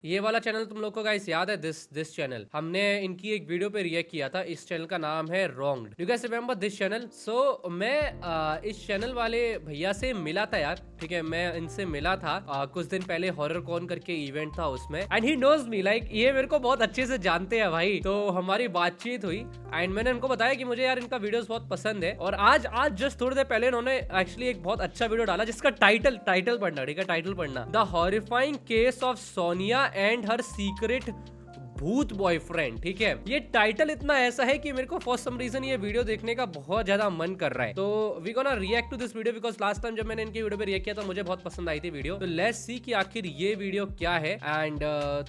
ये वाला चैनल तुम लोग को गाइस याद है? दिस चैनल हमने इनकी एक वीडियो पे रिएक्ट किया था। इस चैनल का नाम है wronged. You guys remember this channel? So मैं इस चैनल वाले भैया से मिला था यार, ठीक है। मैं इनसे मिला था कुछ दिन पहले हॉरर कॉन करके इवेंट था उसमें, and he knows me, like ये मेरे को बहुत अच्छे से जानते हैं भाई। तो हमारी बातचीत हुई एंड मैंने इनको बताया कि मुझे यार इनका वीडियोस बहुत पसंद है। और आज जस्ट थोड़ी देर पहले इन्होंने एक्चुअली एक बहुत अच्छा वीडियो डाला जिसका टाइटल पढ़ना, ठीक है, टाइटल पढ़ना, the horrifying case of Sonia and her secret भूत बॉयफ्रेंड। ठीक है, ये टाइटल इतना ऐसा है कि मेरे को फॉर सम रीजन ये वीडियो देखने का बहुत ज्यादा मन कर रहा है। तो we gonna react to this video because last time जब मैंने इनकी वीडियो पे रिएक्ट किया था मुझे बहुत पसंद आई थी वीडियो। तो लेट्स सी कि आखिर ये वीडियो क्या है। एंड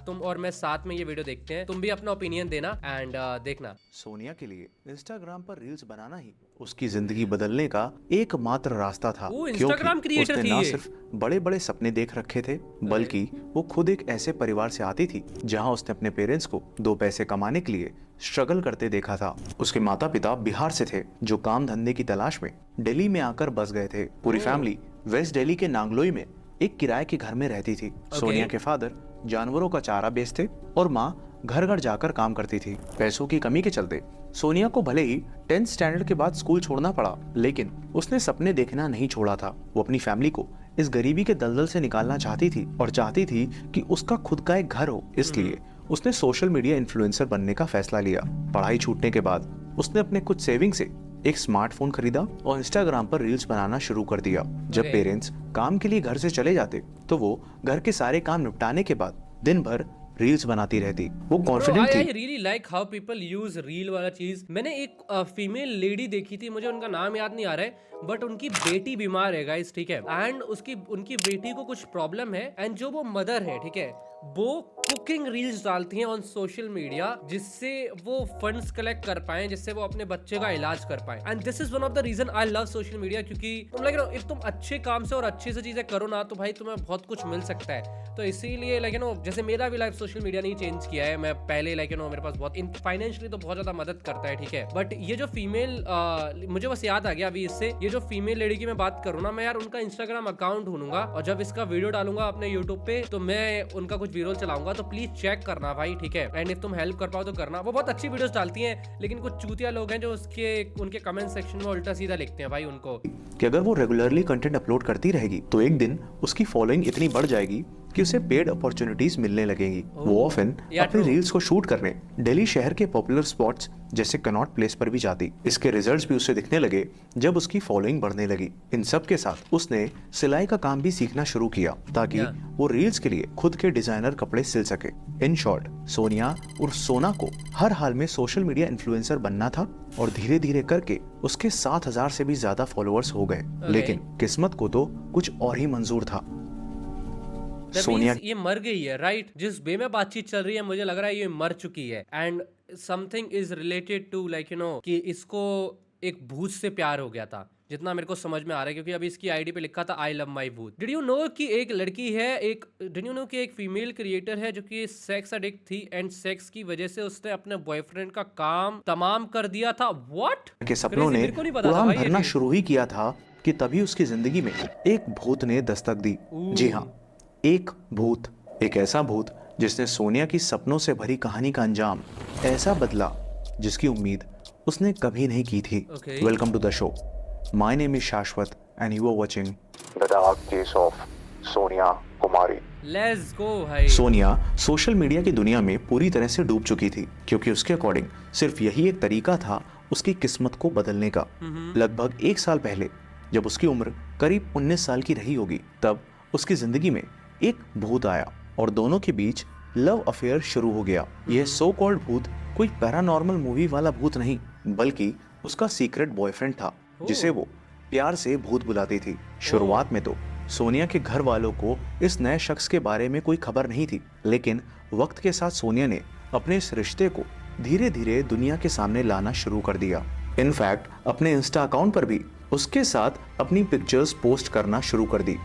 तुम और मैं साथ में ये वीडियो देखते हैं, तुम भी अपना ओपिनियन देना एंड देखना। सोनिया के लिए इंस्टाग्राम पर रील्स बनाना ही उसकी जिंदगी बदलने का एकमात्र रास्ता था, इंस्टाग्राम क्योंकि क्रिएटर उसने थी न ये। सिर्फ बड़े बड़े सपने देख रखे थे बल्कि वो खुद एक ऐसे परिवार से आती थी जहां उसने अपने पेरेंट्स को दो पैसे कमाने के लिए स्ट्रगल करते देखा था। उसके माता पिता बिहार से थे जो काम धंधे की तलाश में दिल्ली में आकर बस गए थे। पूरी फैमिली वेस्ट दिल्ली के नांगलोई में एक किराए के घर में रहती थी। सोनिया के फादर जानवरों का चारा बेचते और माँ घर घर जाकर काम करती थी। पैसों की कमी के चलते सोनिया को भले ही 10th स्टैंडर्ड के बाद स्कूल छोड़ना पड़ा, लेकिन उसने सपने देखना नहीं छोड़ा था। वो अपनी फैमिली को इस गरीबी के दलदल से निकालना चाहती थी और चाहती थी कि उसका खुद का एक घर हो। इसलिए उसने सोशल मीडिया इन्फ्लुएंसर बनने का फैसला लिया। पढ़ाई छूटने के बाद उसने अपने कुछ सेविंग से एक स्मार्टफोन खरीदा और इंस्टाग्राम पर रील्स बनाना शुरू कर दिया। जब पेरेंट्स काम के लिए घर से चले जाते तो वो घर के सारे काम निपटाने के बाद दिन भर रील्स बनाती रहती। वो कॉन्फिडेंट थी। I really like how people use reel वाला चीज। मैंने एक फीमेल लेडी देखी थी, मुझे उनका नाम याद नहीं आ रहा है, बट उनकी बेटी बीमार है गाइस, ठीक है। एंड उनकी बेटी को कुछ प्रॉब्लम है एंड जो वो मदर है, ठीक है, वो कुकिंग रील्स डालती हैं ऑन सोशल मीडिया जिससे वो फंड्स कलेक्ट कर पाए, जिससे वो अपने बच्चे का इलाज कर पाए। And this is one of the reason I love social media, क्योंकि तुम लाइक इफ तुम अच्छे काम से और अच्छे से चीजें करो ना तो भाई तुम्हें बहुत कुछ मिल सकता है। तो इसीलिए लाइक जैसे मेरा भी लाइफ सोशल मीडिया ने चेंज किया है। मैं पहले लाइक मेरे पास बहुत फाइनेंशियली तो बहुत ज्यादा मदद करता है, ठीक है। बट ये जो फीमेल मुझे बस याद आ गया अभी इससे, ये जो फीमेल लेडी की मैं बात करूँ ना, मैं यार उनका इंस्टाग्राम अकाउंट ढूंढूंगा और जब इसका वीडियो डालूंगा अपने यूट्यूब पे तो मैं उनका कुछ वीडियो चलाऊंगा, तो प्लीज चेक करना भाई, ठीक है। एंड इफ तुम हेल्प कर पाओ तो करना। वो बहुत अच्छी वीडियोस डालती हैं, लेकिन कुछ चूतिया लोग हैं जो उनके कमेंट सेक्शन में उल्टा सीधा लिखते हैं भाई उनको कि अगर वो रेगुलरली कंटेंट अपलोड करती रहेगी तो एक दिन उसकी फॉलोइंग इतनी बढ़ जाएगी कि उसे पेड अपॉर्चुनिटीज मिलने लगेंगी। वो ऑफन अपने रील्स को शूट करने दिल्ली शहर के पॉपुलर स्पॉट्स जैसे कनॉट प्लेस पर भी जाती। इसके रिजल्ट्स भी उसे दिखने लगे जब उसकी फॉलोइंग बढ़ने लगी। इन सब के साथ उसने सिलाई का काम भी सीखना शुरू किया ताकि वो रील्स के लिए खुद के डिजाइनर कपड़े सिल सके। इन शॉर्ट, सोनिया और सोना को हर हाल में सोशल मीडिया इन्फ्लुएंसर बनना था और धीरे धीरे करके उसके 7,000 से भी ज्यादा फॉलोअर्स हो गए। लेकिन किस्मत को तो कुछ और ही मंजूर था। सोनिया ये मर गई है, राइट? जिस वे में बातचीत चल रही है मुझे लग रहा है ये मर चुकी है। And something is related to like कि इसको एक भूत से प्यार हो गया था, जितना मेरे को समझ में आ रहा है, क्योंकि अभी इसकी आईडी पे लिखा था आई लव माई भूत। डिड यू नो कि एक लड़की है, डिड यू नो कि एक फीमेल क्रिएटर है जो कि सेक्स एडिक्ट थी एंड सेक्स की वजह से उसने अपने बॉयफ्रेंड का काम तमाम कर दिया था। व्हाट के सपनों ने उड़ान भरना शुरू ही किया था कि तभी उसकी जिंदगी में एक भूत ने दस्तक दी। जी हाँ, एक भूत, एक ऐसा भूत जिसने सोनिया की सपनों से भरी कहानी का अंजाम ऐसा बदला जिसकी उम्मीद उसने कभी नहीं की थी। Welcome to the show. My name is Shashwat and you are watching the dark case of Sonia Kumari. Let's go भाई। सोनिया सोशल मीडिया की दुनिया में पूरी तरह से डूब चुकी थी क्योंकि उसके अकॉर्डिंग सिर्फ यही एक तरीका था उसकी किस्मत को बदलने का। लगभग 1 साल पहले जब उसकी उम्र करीब 19 साल की रही होगी तब उसकी जिंदगी में एक भूत आया और दोनों के बीच लव अफेयर शुरू हो गया। यह सो कॉल्ड भूत कोई पैरानॉर्मल मूवी वाला भूत नहीं बल्कि उसका सीक्रेट बॉयफ्रेंड था जिसे वो प्यार से भूत बुलाती थी। शुरुआत में तो सोनिया के घर वालों को इस नए शख्स के बारे में कोई खबर नहीं थी, लेकिन वक्त के साथ सोनिया ने अपने इस रिश्ते को धीरे धीरे दुनिया के सामने लाना शुरू कर दिया। इनफैक्ट अपने इंस्टा अकाउंट पर भी उसके साथ अपनी पिक्चर्स पोस्ट करना शुरू कर दी।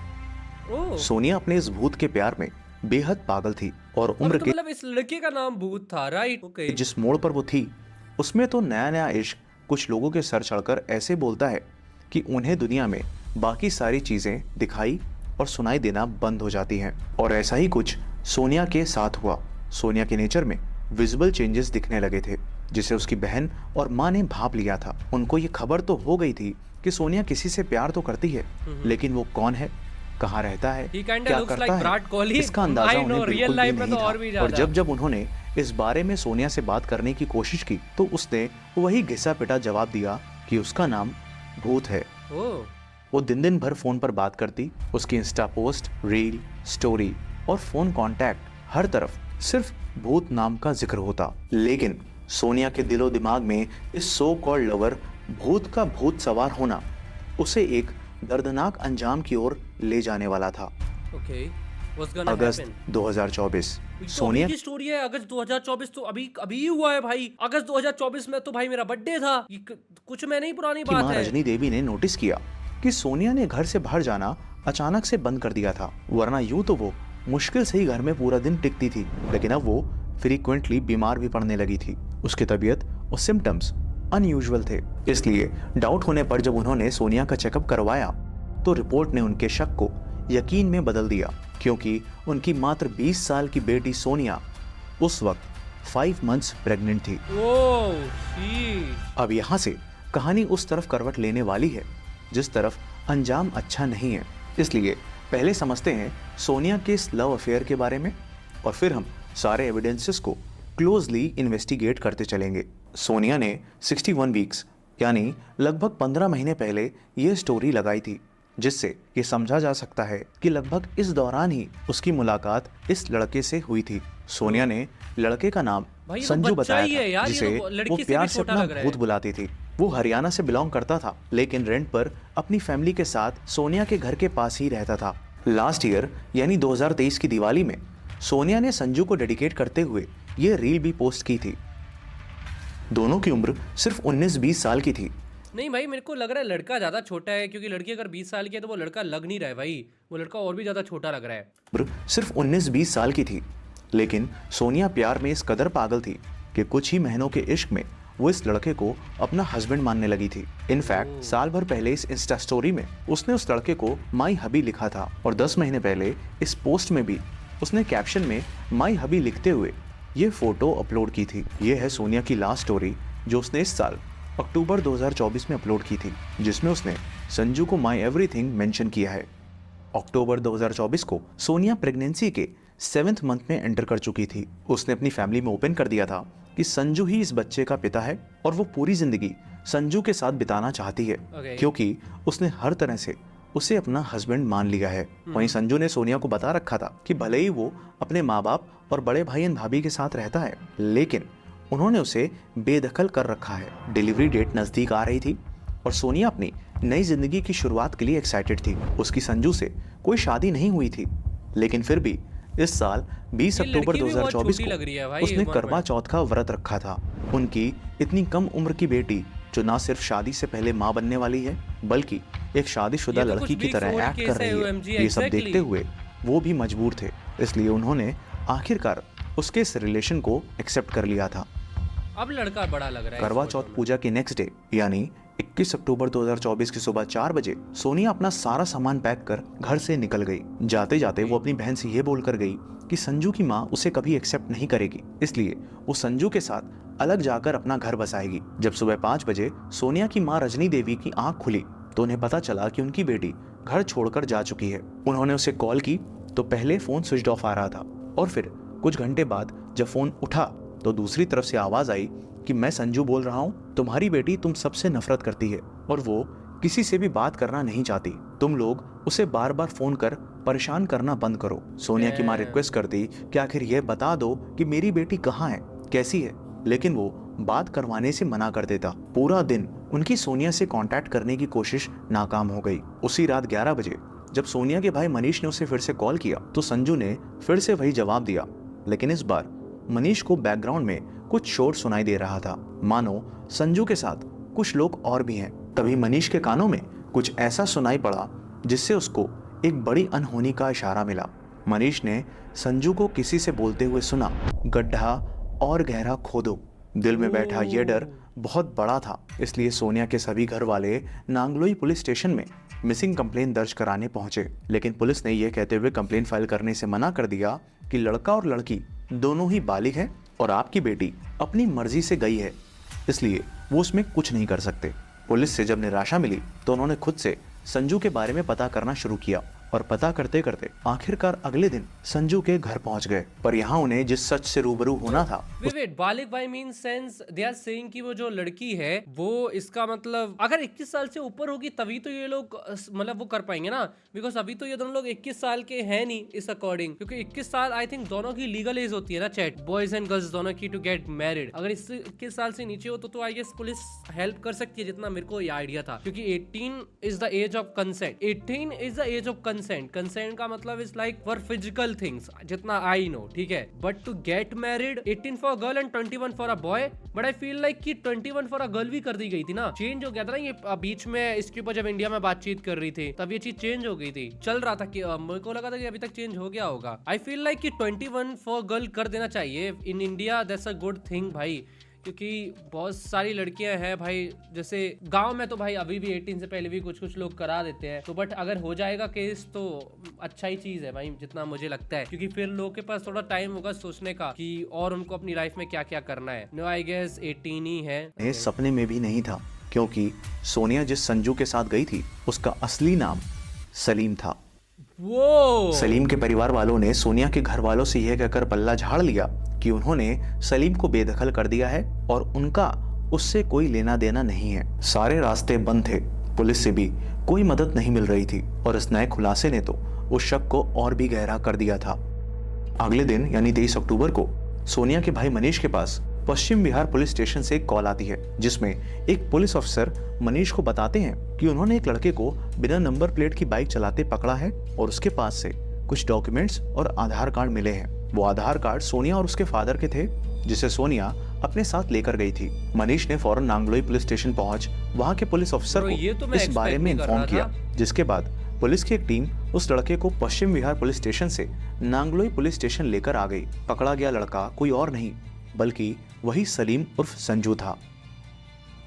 सोनिया अपने इस भूत के प्यार में बेहद पागल थी और उम्र के मतलब इस लड़के का नाम भूत था, राइट? ओके। जिस मोड़ पर वो थी उसमें तो नया नया इश्क कुछ लोगों के सर चढ़कर ऐसे बोलता है कि उन्हें दुनिया में बाकी सारी चीजें दिखाई और सुनाई देना बंद हो जाती हैं। और ऐसा ही कुछ सोनिया के साथ हुआ। सोनिया के नेचर में विजिबल चेंजेस दिखने लगे थे, जिसे उसकी बहन और माँ ने भाप लिया था। उनको ये खबर तो हो गई थी कि सोनिया किसी से प्यार तो करती है, लेकिन वो कौन है, कहाँ रहता है, क्या करता है, इसका अंदाजा उन्हें बिल्कुल भी नहीं था। और जब जब उन्होंने इस बारे में सोनिया से बात करने की कोशिश की तो उसने वही घिसा पिटा जवाब दिया कि उसका नाम भूत है। वो दिन दिन भर फोन पर बात करती, उसकी इंस्टा पोस्ट, रील, स्टोरी और फोन कांटेक्ट हर तरफ सिर्फ भूत नाम का जिक्र होता। लेकिन सोनिया के दिलो दिमाग में इस सो कॉल्ड लवर भूत का भूत सवार होना उसे एक दर्दनाक अंजाम की ओर ले जाने वाला था। अगस्त 2024 सोनिया की स्टोरी है। अगस्त 2024 तो अभी अभी ही हुआ है भाई। अगस्त 2024 में तो भाई मेरा बर्थडे था। ये कुछ में नहीं पुरानी बात है। रजनी देवी ने नोटिस किया कि सोनिया ने घर से बाहर जाना अचानक से बंद कर दिया था, वरना यूं तो वो मुश्किल से ही घर में पूरा दिन टिकती थी, लेकिन अब वो फ्रीक्वेंटली बीमार भी पड़ने लगी थी। उसकी तबीयत और सिम्टम्स अनयूजुअल थे। इसलिए डाउट होने पर जब उन्होंने सोनिया का चेकअप करवाया तो रिपोर्ट ने उनके शक को यकीन में बदल दिया, क्योंकि उनकी मात्र 20 साल की बेटी सोनिया उस वक्त 5 मंथ्स प्रेग्नेंट थी। अब यहाँ से कहानी उस तरफ करवट लेने वाली है जिस तरफ अंजाम अच्छा नहीं है। इसलिए पहले समझते हैं सोनिया के इस लव अफेयर के बारे में और फिर हम सारे एविडेंसेस को क्लोजली इन्वेस्टिगेट करते चलेंगे। सोनिया ने 61 वीक्स यानी लगभग 15 महीने पहले ये स्टोरी लगाई थी, जिससे ये समझा जा सकता है कि लगभग इस दौरान ही उसकी मुलाकात इस लड़के से हुई थी। सोनिया ने लड़के का नाम संजू बताया था, जिसे वो प्यार से अपना भूत बुलाती थी। वो हरियाणा से बिलोंग करता था, लेकिन रेंट पर अपनी फैमिली के साथ सोनिया के घर के पास ही रहता था। लास्ट ईयर यानी 2023 की दिवाली में सोनिया ने संजू को डेडिकेट करते हुए ये रील भी पोस्ट की थी। दोनों की उम्र सिर्फ 19-20 साल की थी। नहीं भाई, मेरे को लग रहा है लड़का ज्यादा छोटा है, क्योंकि लड़की अगर 20 साल की है तो वो लड़का लग नहीं रहा है भाई। वो लड़का और भी ज्यादा छोटा लग रहा है। उम्र सिर्फ 19-20 साल की थी, लेकिन सोनिया प्यार में इस कदर पागल थी कि कुछ ही महीनों के इश्क में वो इस लड़के को अपना हस्बैंड मानने लगी थी। इनफैक्ट साल भर पहले इस इंस्टा स्टोरी में उसने उस लड़के को माई हबी लिखा था और 10 महीने पहले इस पोस्ट में भी उसने कैप्शन में माई हबी लिखते हुए ये फोटो अपलोड की थी। ये है सोनिया की लास्ट स्टोरी जो उसने इस साल अक्टूबर 2024 में अपलोड की थी, जिसमें उसने संजू को माई एवरीथिंग मेंशन किया है। अक्टूबर 2024 को सोनिया प्रेगनेंसी के 7th मंथ में एंटर कर चुकी थी। उसने अपनी फैमिली में ओपन कर दिया था कि संजू ही इस बच्चे का पिता है और वो पूरी जिंदगी संजू के साथ बिताना चाहती है, क्योंकि उसने हर तरह से उसे अपना हस्बैंड मान लिया है। वहीं संजू ने सोनिया को बता रखा था कि भले ही वो अपने माँ बाप और बड़े भाई एंड भाभी के साथ रहता है, लेकिन उन्होंने उसे बेदखल कर रखा है। डिलीवरी डेट नजदीक आ रही थी और सोनिया अपनी नई जिंदगी की शुरुआत के लिए एक्साइटेड थी। उसकी संजू से कोई शादी नहीं हुई थी, लेकिन फिर भी इस साल 20 अक्टूबर 2024 को उसने करवा चौथ का व्रत रखा था। उनकी इतनी कम उम्र की बेटी जो ना सिर्फ शादी से पहले माँ बनने वाली है, बल्कि एक शादीशुदा लड़की की तरह एक्ट कर रही है, ये सब देखते हुए वो भी मजबूर थे। इसलिए उन्होंने आखिरकार उसके इस रिलेशन को एक्सेप्ट कर लिया था। अब लड़का बड़ा लग रहा है। करवा चौथ पूजा के नेक्स्ट डे यानी 21 अक्टूबर 2024 की सुबह 4 बजे सोनिया अपना सारा सामान पैक कर घर से निकल गई। जाते जाते वो अपनी बहन से ये बोलकर गई कि संजू की माँ उसे कभी एक्सेप्ट नहीं करेगी, इसलिए वो संजू के साथ अलग जाकर अपना घर बसाएगी। जब सुबह 5 बजे सोनिया की माँ रजनी देवी की आंख खुली तो उन्हें पता चला कि उनकी बेटी घर छोड़कर जा चुकी है। उन्होंने उसे कॉल की तो पहले फोन स्विच ऑफ आ रहा था और फिर कुछ घंटे बाद जब फोन उठा तो दूसरी तरफ से आवाज आई कि मैं संजू बोल रहा हूँ, तुम्हारी बेटी तुम सबसे नफरत करती है और वो किसी से भी बात करना नहीं चाहती। तुम लोग उसे बार बार फोन कर परेशान करना बंद करो। सोनिया की माँ रिक्वेस्ट करती कि आखिर ये बता दो कि मेरी बेटी कहाँ है, कैसी है, लेकिन वो बात करवाने से मना कर देता। पूरा दिन उनकी सोनिया से कांटेक्ट करने की कोशिश नाकाम हो गई। उसी रात 11 बजे जब सोनिया के भाई मनीष ने उसे फिर से कॉल किया तो संजू ने फिर से वही जवाब दिया, लेकिन इस बार मनीष को बैकग्राउंड में कुछ शोर सुनाई दे रहा था, मानो संजू के साथ कुछ लोग और भी हैं। तभी मनीष के कानों में कुछ ऐसा सुनाई पड़ा जिससे उसको एक बड़ी अनहोनी का इशारा मिला। मनीष ने संजू को किसी से बोलते हुए सुना, गड्ढा और गहरा खोदो। दिल में बैठा यह डर बहुत बड़ा था, इसलिए सोनिया के सभी घर वाले नांगलोई पुलिस स्टेशन में मिसिंग कंप्लेन दर्ज कराने पहुंचे, लेकिन पुलिस ने यह कहते हुए कंप्लेन फाइल करने से मना कर दिया कि लड़का और लड़की दोनों ही बालिग हैं और आपकी बेटी अपनी मर्जी से गई है, इसलिए वो उसमें कुछ नहीं कर सकते। पुलिस से जब निराशा मिली तो उन्होंने खुद से संजू के बारे में पता करना शुरू किया और पता करते करते आखिरकार अगले दिन संजू के घर पहुंच गए। पर यहाँ उन्हें जिस सच से रूबरू होना था, वेट बालिग by mean sense they are saying कि वो जो लड़की है वो इसका मतलब अगर 21 साल से ऊपर होगी तभी तो ये लोग मतलब वो कर पाएंगे ना, बिकॉज अभी तो ये दोनों लोग 21 साल के हैं नहीं इस अकॉर्डिंग, क्योंकि 21 साल आई थिंक दोनों की लीगल एज होती है ना चैट, बॉयज एंड गर्ल्स दोनों की टू गेट मैरिड। अगर इस 21 साल से नीचे हो तो आई गेस पुलिस हेल्प कर सकती है, जितना मेरे को ये आइडिया था, क्योंकि 18 is the age of consent. 18 is the age of consent. Consent का मतलब is like for physical things, जितना आई नो, ठीक है। But to get married 18 for girl and 21 for a boy. But I feel like कि 21 for a girl भी कर दी गई थी ना, चेंज हो गया था ना ये बीच में इसके ऊपर जब इंडिया में बातचीत कर रही थी तब ये चीज चेंज हो गई थी। चल रहा था कि मेरे को लगा था कि अभी तक चेंज हो गया होगा। आई फील लाइक कि 21 फॉर गर्ल कर देना चाहिए in India, that's a good thing भाई, क्योंकि बहुत सारी लड़कियां हैं भाई, जैसे गांव में तो भाई अभी भी 18 से पहले भी कुछ कुछ लोग करा देते हैं, तो बट अगर हो जाएगा केस तो अच्छा ही चीज है भाई, जितना मुझे लगता है, क्योंकि फिर लोगों के पास थोड़ा टाइम होगा सोचने का कि और उनको अपनी लाइफ में क्या क्या करना है। नो आई गेस 18 ही है। ये सपने में भी नहीं था, क्योंकि सोनिया जिस संजू के साथ गई थी उसका असली नाम सलीम था। वो सलीम के परिवार वालों ने सोनिया के घर वालों से यह कहकर पल्ला झाड़ लिया कि उन्होंने सलीम को बेदखल कर दिया है और उनका उससे कोई लेना देना नहीं है। सारे रास्ते बंद थे, पुलिस से भी कोई मदद नहीं मिल रही थी और इस नए खुलासे ने तो उस शक को और भी गहरा कर दिया था। अगले दिन यानी 23 अक्टूबर को सोनिया के भाई मनीष के पास पश्चिम बिहार पुलिस स्टेशन से एक कॉल आती है, जिसमें एक पुलिस ऑफिसर मनीष को बताते हैं कि उन्होंने एक लड़के को बिना नंबर प्लेट की बाइक चलाते पकड़ा है और उसके पास से कुछ डॉक्यूमेंट्स और आधार कार्ड मिले हैं। वो आधार कार्ड सोनिया और उसके फादर के थे, जिसे सोनिया अपने साथ लेकर गई थी। मनीष ने फौरन नांगलोई पुलिस स्टेशन पहुंच वहां के पुलिस ऑफिसर को इस बारे में इन्फॉर्म किया, जिसके बाद पुलिस की एक टीम उस लड़के को पश्चिम बिहार पुलिस स्टेशन से नांगलोई पुलिस स्टेशन लेकर आ गई। पकड़ा गया लड़का कोई और नहीं बल्कि वही सलीम उर्फ संजू था।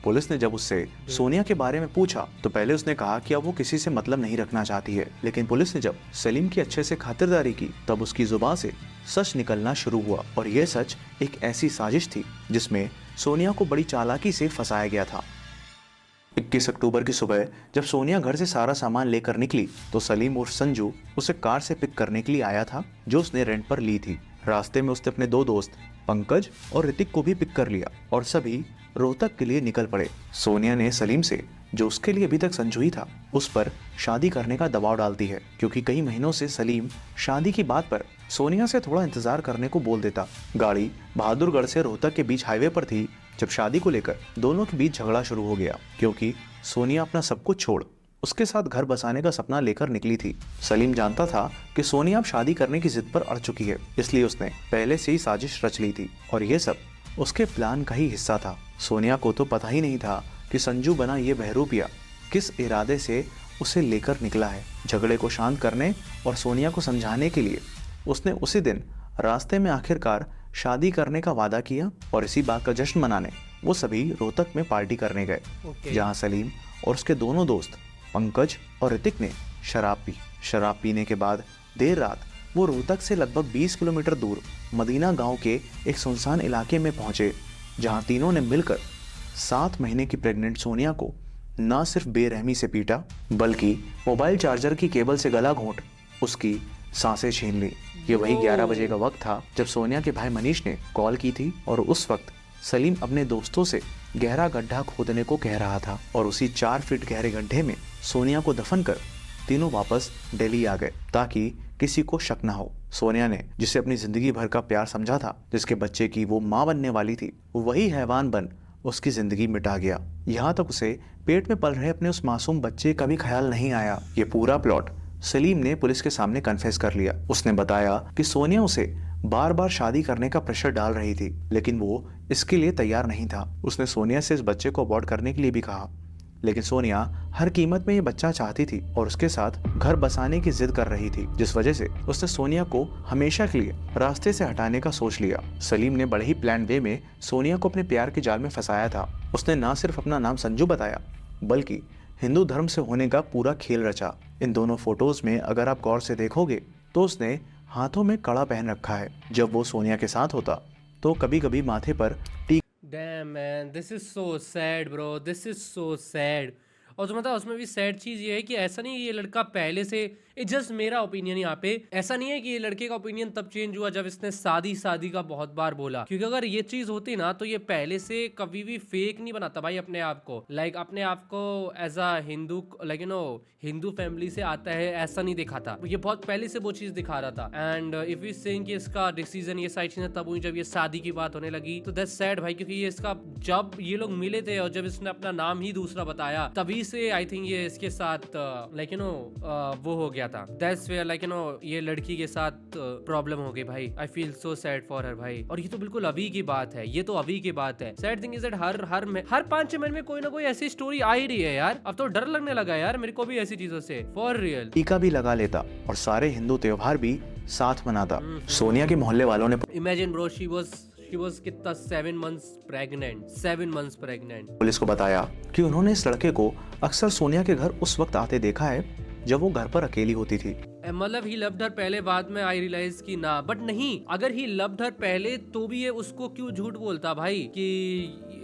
पुलिस ने जब उससे सोनिया के बारे में पूछा तो पहले उसने कहा कि अब वो किसी से मतलब नहीं रखना चाहती है, लेकिन पुलिस ने जब सलीम की अच्छे से खातिरदारी की तब उसकी जुबान से सच निकलना शुरू हुआ। और यह सच एक ऐसी साजिश थी जिसमें सोनिया को बड़ी चालाकी से फंसाया गया था। 21 अक्टूबर की सुबह जब सोनिया घर से सारा सामान लेकर निकली तो सलीम उर्फ संजू उसे कार से पिक करने के लिए आया था, जो उसने रेंट पर ली थी। रास्ते में उसने अपने दो दोस्त पंकज और ऋतिक को भी पिक कर लिया और सभी रोहतक के लिए निकल पड़े। सोनिया ने सलीम से, जो उसके लिए अभी तक संजू ही था, उस पर शादी करने का दबाव डालती है, क्योंकि कई महीनों से सलीम शादी की बात पर सोनिया से थोड़ा इंतजार करने को बोल देता। गाड़ी बहादुरगढ़ से रोहतक के बीच हाईवे पर थी जब शादी को लेकर दोनों के बीच झगड़ा शुरू हो गया, क्योंकि सोनिया अपना सब कुछ छोड़ उसके साथ घर बसाने का सपना लेकर निकली थी। सलीम जानता था कि सोनिया अब शादी करने की जिद पर अड़ चुकी है, इसलिए उसने पहले से ही साजिश रच ली थी और ये सब उसके प्लान का ही हिस्सा था। सोनिया को तो पता ही नहीं था कि संजू बना ये बहरूपिया किस इरादे से उसे लेकर निकला है। झगड़े को शांत करने और सोनिया को समझाने के लिए उसने उसी दिन रास्ते में आखिरकार शादी करने का वादा किया और इसी बात का जश्न मनाने वो सभी रोहतक में पार्टी करने गए, जहाँ सलीम और उसके दोनों दोस्त पंकज और ऋतिक ने शराब पी। शराब पीने के बाद देर रात वो रोहतक से लगभग 20 किलोमीटर दूर मदीना गांव के एक सुनसान इलाके में पहुंचे, जहां तीनों ने मिलकर 7 महीने की प्रेग्नेंट सोनिया को न सिर्फ बेरहमी से पीटा बल्कि मोबाइल चार्जर की केबल से गला घोंट उसकी सांसें छीन ली। ये वही 11 बजे का वक्त था जब सोनिया के भाई मनीष ने कॉल की थी और उस वक्त सलीम अपने दोस्तों से गहरा गड्ढा खोदने को कह रहा था और उसी 4 फीट गहरे गड्ढे में सोनिया को दफन कर तीनों वापस दिल्ली आ गए ताकि किसी को शक न हो। सोनिया ने जिसे अपनी जिंदगी भर का प्यार समझा था, जिसके बच्चे की वो माँ बनने वाली थी, वही हैवान बन उसकी जिंदगी मिटा गया। यहाँ तक उसे पेट में पल रहे अपने उस मासूम बच्चे का भी ख्याल नहीं आया। ये पूरा प्लॉट सलीम ने पुलिस के सामने कन्फेस कर लिया। उसने बताया कि सोनिया उसे बार बार शादी करने का प्रेशर डाल रही थी, लेकिन वो इसके लिए तैयार नहीं था। उसने सोनिया से इस बच्चे को अबॉर्ट करने के लिए भी कहा, लेकिन सोनिया हर कीमत में ये बच्चा चाहती थी और उसके साथ घर बसाने की जिद कर रही थी, जिस वजह से उसने सोनिया को हमेशा के लिए रास्ते से हटाने का सोच लिया। सलीम ने बड़े ही प्लान वे में सोनिया को अपने प्यार के जाल में फंसाया था। उसने न सिर्फ अपना नाम संजू बताया बल्कि हिंदू धर्म से होने का पूरा खेल रचा। इन दोनों फोटोज में अगर आप गौर से देखोगे तो उसने हाथों में कड़ा पहन रखा है। जब वो सोनिया के साथ होता तो कभी कभी माथे पर टीका Damn man, this is so sad bro, this is so sad। और जो मतलब उसमें भी सैड चीज़ ये है कि ऐसा नहीं है ये लड़का पहले से, जस्ट मेरा ओपिनियन यहाँ पे, ऐसा नहीं है कि ये लड़के का ओपिनियन तब चेंज हुआ जब इसने शादी शादी का बहुत बार बोला, क्योंकि अगर ये चीज़ होती ना तो ये पहले से कभी भी फेक नहीं बनाता भाई अपने आप को, लाइक अपने आप को as a Hindu, like Hindu family से आता है ऐसा नहीं दिखाता, ये बहुत पहले से वो चीज़ दिखा रहा था। एंड इफ यू सेइंग कि इसका डिसीजन ये सारी चीज़ें तब हुई जब ये शादी की बात होने लगी, तो दैट्स सैड भाई, क्योंकि ये इसका जब ये लोग मिले थे और जब इसने अपना नाम ही दूसरा बताया तभी से आई थिंक ये इसके साथ लाइक वो हो गया था। दैट्स वेयर लाइक ये लड़की के साथ प्रॉब्लम हो गई भाई। I feel so sad for her भाई। और ये तो बिल्कुल अभी की बात है, ये तो अभी की बात है। Sad thing is that her 5-6 minute में कोई ना कोई ऐसी स्टोरी आ ही रही है यार। अब तो डर लगने लगा यार मेरे को भी ऐसी चीजों से, फॉर रियल। टीका भी लगा लेता और सारे हिंदू त्योहार भी साथ मनाता। सोनिया के मोहल्ले वालों ने इमेजिन ब्रो, शी was कितना 7 months प्रेग्नेंट। पुलिस को बताया कि उन्होंने इस लड़के को अक्सर सोनिया के घर उस वक्त आते देखा है जब वो घर पर अकेली होती थी। मतलब ही लव्ड हर पहले, बाद में आई रियलाइज की ना, बट नहीं, अगर ही लव्ड हर पहले तो भी ये उसको क्यों झूठ बोलता भाई कि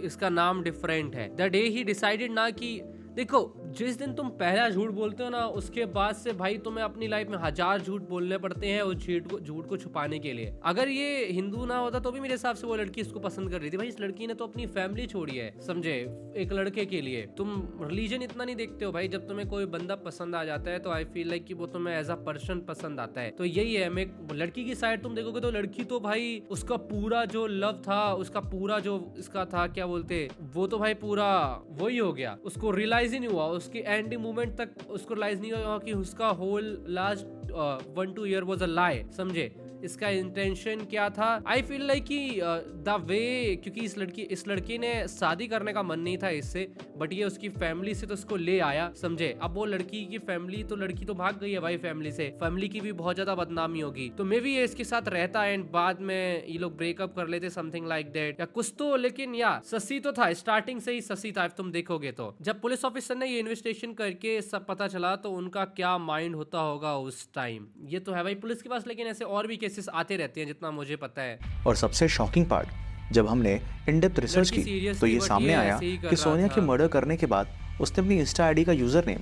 इसका नाम डिफरेंट है। द डे ही डिसाइडेड ना कि देखो जिस दिन तुम पहला झूठ बोलते हो ना उसके बाद से भाई तुम्हें अपनी लाइफ में 1000 झूठ बोलने पड़ते हैं उस झूठ को छुपाने के लिए। अगर ये हिंदू ना होता तो भी मेरे हिसाब से वो लड़की इसको पसंद कर रही थी भाई। इस लड़की ने तो अपनी फैमिली छोड़ी है, समझे, एक लड़के के लिए। तुम रिलीजन इतना नहीं देखते हो भाई। जब तुम्हें कोई बंदा पसंद आ जाता है तो आई फील लाइक कि वो तुम्हें एज अ पर्सन पसंद आता है। तो यही है, मैं लड़की की साइड तुम देखोगे तो लड़की तो भाई उसका पूरा जो लव था, उसका पूरा जो इसका था क्या बोलते, वो तो भाई पूरा वही हो गया। उसको रियलाइज ही नहीं हुआ, उसके एंडिंग मोमेंट तक उसको रियलाइज नहीं हुआ कि उसका whole last 1-2 year was a lie, समझे। इसका इंटेंशन क्या था। आई फील लाइक कि द वे, क्योंकि इस लड़की ने शादी करने का मन नहीं था इससे, बट ये उसकी फैमिली से तो उसको ले आया, समझे। अब वो लड़की की फैमिली तो लड़की तो भाग गई है भाई फैमिली से, फैमिली की भी बहुत ज्यादा बदनामी होगी। तो मे भी ये इसके साथ रहता एंड बाद में ये लोग ब्रेकअप कर लेते, समथिंग लाइक दैट या कुछ तो। लेकिन या ससी तो था, स्टार्टिंग से ही ससी था, तुम देखोगे तो। जब पुलिस ऑफिसर ने ये इन्वेस्टिगेशन करके सब पता चला तो उनका क्या माइंड होता होगा उस टाइम। ये तो है भाई पुलिस के पास, लेकिन ऐसे और भी केसेस आते रहते हैं जितना मुझे पता है। और सबसे शॉकिंग पार्ट, जब हमने इन डेप्थ रिसर्च की तो ये सामने आया कि सोनिया के मर्डर करने के बाद उसने अपनी इंस्टा आईडी का यूजर नेम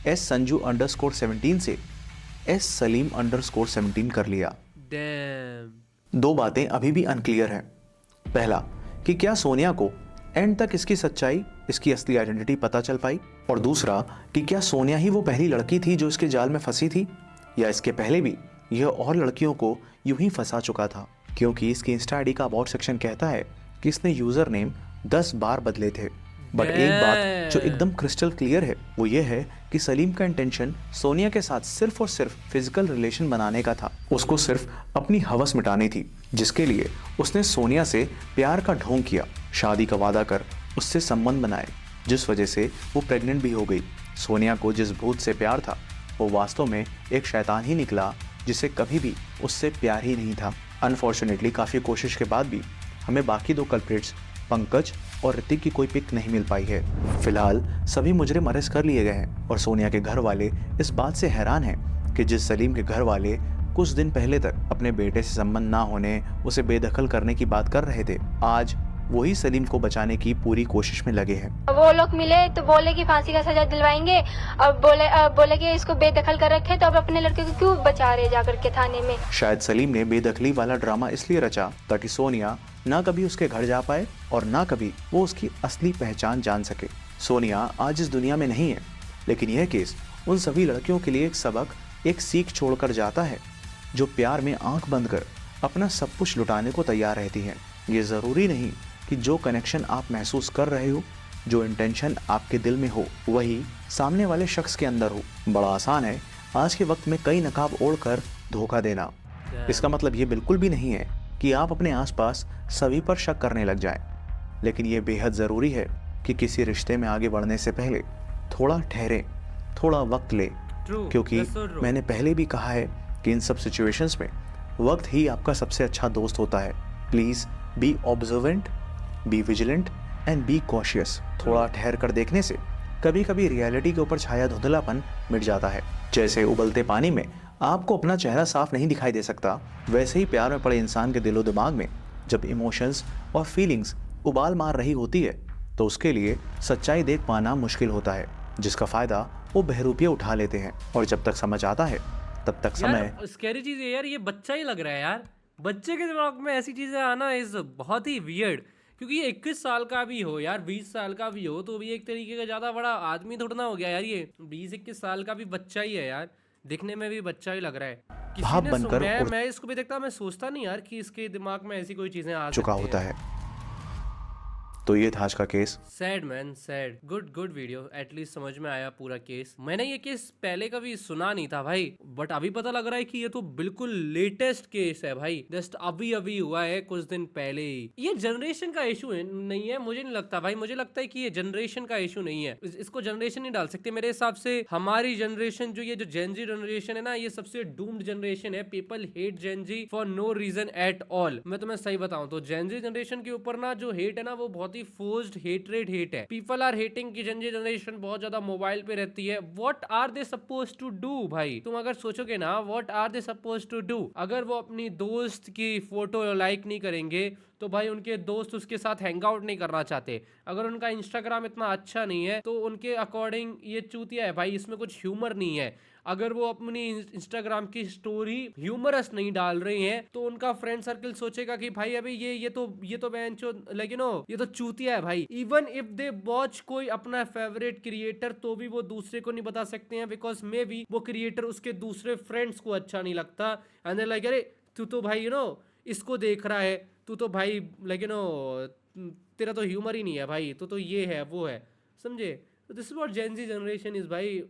SSanju_17 से SSalim_17 कर लिया। Damn। 2 बातें अभी भी अनक्लियर हैं। पहला कि क्या सोनिया को एंड तक इसकी सच्चाई, इसकी असली आइडेंटिटी पता चल पाई, और दूसरा कि क्या सोनिया ही वो पहली लड़की थी जो इसके जाल में फंसी थी, या इसके पहले भी यह और लड़कियों को यूं ही फंसा चुका था। क्योंकि इसकी इंस्टा आईडी का अबाउट सेक्शन कहता है कि इसने यूजर नेम 10 बार बदले थे। बट एक बात जो एकदम क्रिस्टल क्लियर है वो ये है कि सलीम का इंटेंशन सोनिया के साथ सिर्फ और सिर्फ फिजिकल रिलेशन बनाने का था। उसको सिर्फ अपनी हवस मिटानी थी, जिसके लिए उसने सोनिया से प्यार का ढोंग किया, शादी का वादा कर उससे संबंध बनाए, जिस वजह से वो प्रेग्नेंट भी हो गई। सोनिया को जिस भूत से प्यार था वो वास्तव में एक शैतान ही निकला, जिसे कभी भी उससे प्यार ही नहीं था। अनफॉर्चुनेटली काफ़ी कोशिश के बाद भी हमें बाकी 2 कल्प्रिट्स पंकज और ऋतिक की कोई पिक नहीं मिल पाई है। फिलहाल सभी मुजरिम अरेस्ट कर लिए गए हैं और सोनिया के घर वाले इस बात से हैरान हैं कि जिस सलीम के घर वाले कुछ दिन पहले तक अपने बेटे से संबंध ना होने, उसे बेदखल करने की बात कर रहे थे, आज वही सलीम को बचाने की पूरी कोशिश में लगे हैं। वो लोग मिले तो बोले कि फांसी का सजा दिलवाएंगे, अब बोले कि इसको बेदखल कर रखे, तो अब अपने लड़के को क्यों बचा रहे जाकर के थाने में। शायद सलीम ने बेदखली वाला ड्रामा इसलिए रचा ताकि सोनिया ना कभी उसके घर जा पाए और ना कभी वो उसकी असली पहचान जान सके। सोनिया आज इस दुनिया में नहीं है, लेकिन यह केस उन सभी लड़कियों के लिए एक सबक, एक सीख छोड़कर जाता है, जो प्यार में आंख बंद कर अपना सब कुछ लुटाने को तैयार रहती है। ये ज़रूरी नहीं कि जो कनेक्शन आप महसूस कर रहे हो, जो इंटेंशन आपके दिल में हो, वही सामने वाले शख्स के अंदर हो। बड़ा आसान है आज के वक्त में कई नकाब ओढ़कर धोखा देना। इसका मतलब ये बिल्कुल भी नहीं है कि आप अपने आसपास सभी पर शक करने लग जाएं, लेकिन ये बेहद ज़रूरी है कि किसी रिश्ते में आगे बढ़ने से पहले थोड़ा ठहरें, थोड़ा वक्त लें, क्योंकि मैंने पहले भी कहा है कि इन सब सिचुएशंस में वक्त ही आपका सबसे अच्छा दोस्त होता है। Please be observant, be vigilant and be cautious. थोड़ा ठहर कर देखने से कभी कभी रियलिटी के ऊपर छाया धुंधलापन मिट जाता है। जैसे उबलते पानी में आपको अपना चेहरा साफ नहीं दिखाई दे सकता, वैसे ही प्यार में पड़े इंसान के दिलो दिमाग में जब इमोशंस और फीलिंग्स उबाल मार रही होती है तो उसके लिए सच्चाई देख पाना मुश्किल होता है, जिसका फायदा वो बहरूपिये उठा लेते हैं। और जब तक समझ आता है तब तक समय यार स्कैरी चीज है यार, ये बच्चा ही लग रहा है यार। बच्चे के दिमाग में ऐसी चीजें आना इज बहुत ही वियर्ड, क्योंकि ये 21 साल का भी हो यार, 20 साल का भी हो, तो भी एक तरीके का ज्यादा बड़ा आदमी थोड़ा ना हो गया यार। ये 20-21 साल का भी बच्चा ही है यार, दिखने में भी बच्चा ही लग रहा है। भाप बनकर मैं इसको भी देखता, मैं सोचता नहीं यार कि इसके दिमाग में ऐसी कोई चीजें आ चुका सकती होता हैं। है। तो ये था आज का case. Sad man sad. Good video, at least समझ में आया पूरा केस। मैंने ये केस पहले कभी सुना नहीं था भाई, बट अभी पता लग रहा है कि ये तो बिल्कुल लेटेस्ट केस है भाई, जस्ट अभी अभी हुआ है कुछ दिन पहले ही। ये जनरेशन का इशू है नहीं है, मुझे नहीं लगता भाई, मुझे लगता है कि ये जनरेशन का इशू नहीं है, इसको जनरेशन नहीं डाल सकते मेरे हिसाब से। हमारी जनरेशन जो ये जो जेन जी जनरेशन है ना, ये सबसे डूम्ड जनरेशन है। People hate Gen Z for no reason at all. मैं तुम्हें सही बताऊं तो जेन जी जनरेशन के ऊपर ना जो हेट है ना, वो बहुत ही फोर्स्ड हेटरेड हेट है। पीपल आर हेटिंग कि जेन जी जनरेशन बहुत ज्यादा मोबाइल पे रहती है। What are they suppose to do भाई? तुम अगर सोचोगे ना, what are they suppose to do? अगर वो अपनी दोस्त की फोटो लाइक नहीं करेंगे तो भाई उनके दोस्त उसके साथ हैंग आउट नहीं करना चाहते। अगर उनका इंस्टाग्राम इतना अच्छा नहीं है तो उनके अकॉर्डिंग ये चूतिया है भाई, इसमें कुछ ह्यूमर नहीं है। अगर वो अपनी इंस्टाग्राम की स्टोरी ह्यूमरस नहीं डाल रही हैं तो उनका फ्रेंड सर्कल सोचेगा कि भाई अभी ये तो बेंचो लाइक यू नो ये तो चूतिया है भाई। इवन इफ दे वॉच कोई अपना फेवरेट क्रिएटर तो भी वो दूसरे को नहीं बता सकते हैं, बिकॉज मे बी वो क्रिएटर उसके दूसरे फ्रेंड्स को अच्छा नहीं लगता। एंड दे लाइक अरे तू तो भाई यू नो इसको देख रहा है, तू तो भाई लाइक यू नो तेरा तो ह्यूमर ही नहीं है भाई, तो ये है वो है, समझे? This is what Gen Z generation is भाई।